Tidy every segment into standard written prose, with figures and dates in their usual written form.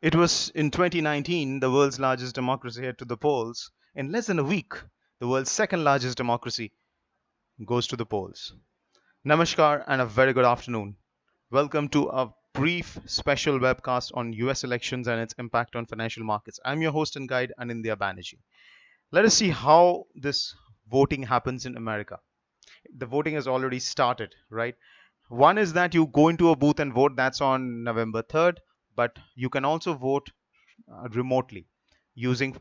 It was in 2019, the world's largest democracy head to the polls. In less than a week, the world's second largest democracy goes to the polls. Namaskar and a very good afternoon. Welcome to a brief special webcast on US elections and its impact on financial markets. I'm your host and guide, Anindya Banerjee. Let us see how this voting happens in America. The voting has already started, right? One is that you go into a booth and vote, that's on November 3rd, but you can also vote remotely using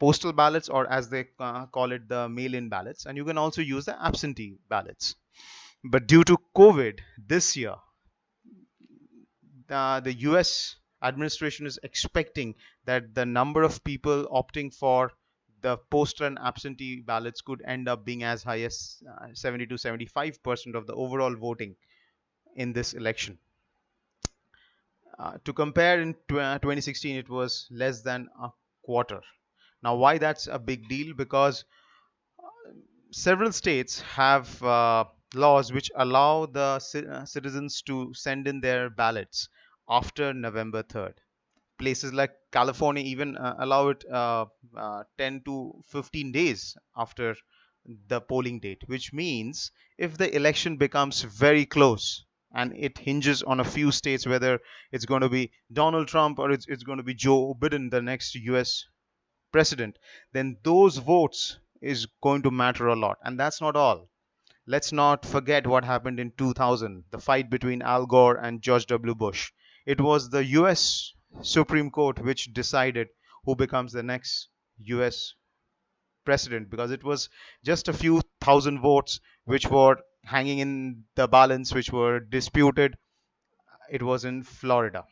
postal ballots, or as they call it, the mail in ballots, and you can also use the absentee ballots. But due to COVID this year, the US administration is expecting that the number of people opting for the postal and absentee ballots could end up being as high as 70 to 75% of the overall voting in this election. To compare, in 2016, it was less than a quarter. Now, why that's a big deal? Because several states have laws which allow the citizens to send in their ballots after November 3rd. Places like California even allow it 10 to 15 days after the polling date, which means if the election becomes very close and it hinges on a few states whether it's going to be Donald Trump or it's going to be Joe Biden, the next US president, then those votes is going to matter a lot. And that's not all. Let's not forget what happened in 2000, the fight between Al Gore and George W. Bush. It was the US Supreme Court which decided who becomes the next US president, because it was just a few thousand votes which were hanging in the balance, which were disputed. It was in Florida,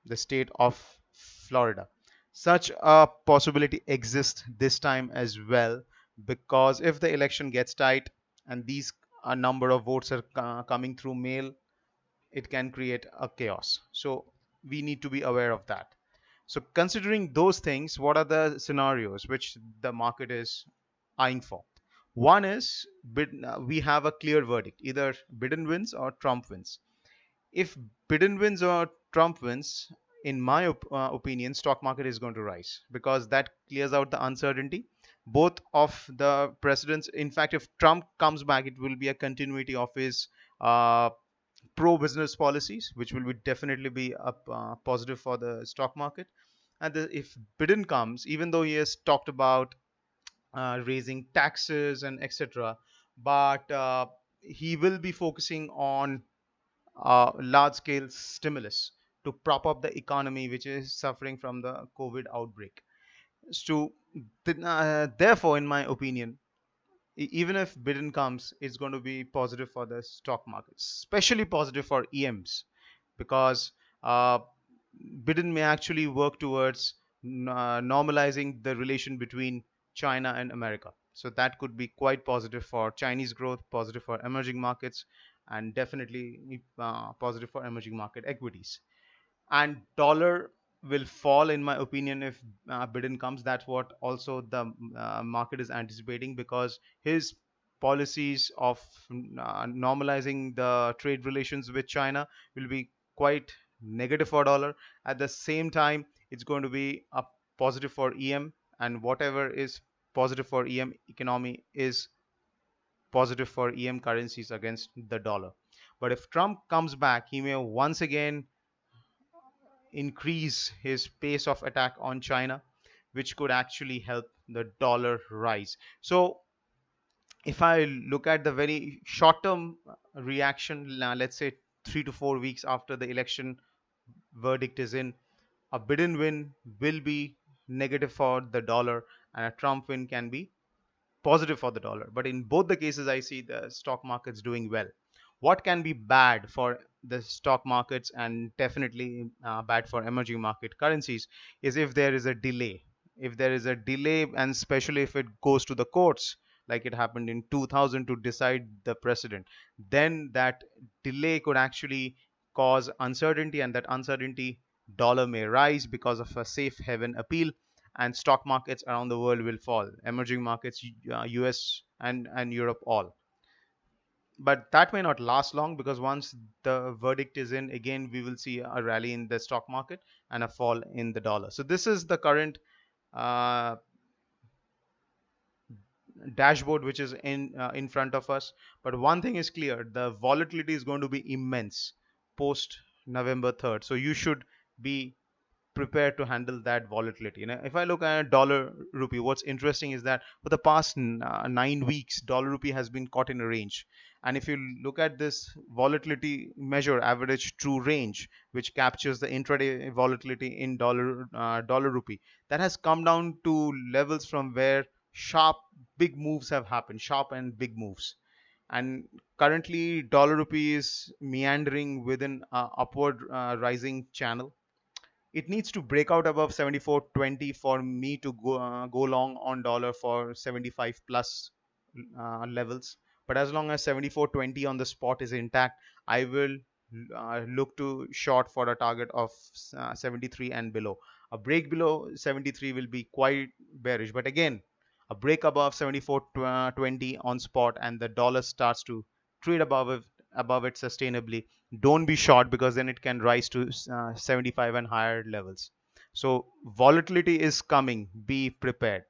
the state of Florida. Such a possibility exists this time as well, because if the election gets tight and these a number of votes are coming through mail, it can create a chaos. So we need to be aware of that. So considering those things, what are the scenarios which the market is eyeing for? One is we have a clear verdict: either Biden wins or Trump wins. If Biden wins or Trump wins, in my opinion, stock market is going to rise, because that clears out the uncertainty. Both of the presidents, in fact, if Trump comes back, it will be a continuity of his uh, pro-business policies, which will be definitely be a positive for the stock market. And if Biden comes, even though he has talked about raising taxes and etc., but he will be focusing on large scale stimulus to prop up the economy, which is suffering from the COVID outbreak. So, therefore, in my opinion, even if Biden comes, it's going to be positive for the stock market, especially positive for EMs, because uh, Biden may actually work towards normalizing the relation between China and America. So that could be quite positive for Chinese growth, positive for emerging markets, and definitely positive for emerging market equities. And dollar will fall, in my opinion, if Biden comes. That's what also the market is anticipating, because his policies of normalizing the trade relations with China will be quite negative for dollar. At the same time, it's going to be a positive for EM, and whatever is positive for EM economy is positive for EM currencies against the dollar. But if Trump comes back, he may once again increase his pace of attack on China, which could actually help the dollar rise. So, if I look at the very short term reaction, let's say 3 to 4 weeks after the election verdict is in, a Biden win will be negative for the dollar, and a Trump win can be positive for the dollar. But in both the cases, I see the stock markets doing well. What can be bad for the stock markets, and definitely bad for emerging market currencies, is if there is a delay. If there is a delay, and especially if it goes to the courts, like it happened in 2000 to decide the president, then that delay could actually cause uncertainty, and that uncertainty, dollar may rise because of a safe haven appeal, and stock markets around the world will fall. Emerging markets, US and Europe, all. but that may not last long, because once the verdict is in, again we will see a rally in the stock market and a fall in the dollar. So this is the current uh, dashboard which is in front of us. But one thing is clear: the volatility is going to be immense post November 3rd. So you should be prepared to handle that volatility. If I look at dollar rupee, what's interesting is that for the past 9 weeks, dollar rupee has been caught in a range. And if you look at this volatility measure, average true range, which captures the intraday volatility in dollar rupee, that has come down to levels from where sharp big moves have happened, sharp and big moves. And currently, dollar rupee is meandering within upward rising channel. It needs to break out above 74.20 for me to go long on dollar for 75 plus levels. But as long as 74.20 on the spot is intact, I will look to short for a target of 73 and below. A break below 73 will be quite bearish, but again, a break above 74.20 on spot and the dollar starts to trade above it sustainably, don't be short, because then it can rise to 75 and higher levels. So volatility is coming, be prepared.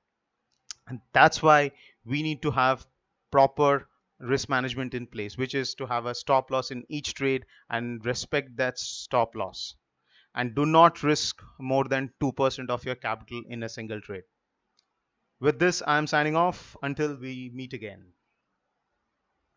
And that's why we need to have proper risk management in place, which is to have a stop loss in each trade and respect that stop loss, and do not risk more than 2% of your capital in a single trade. With this, I'm signing off until we meet again.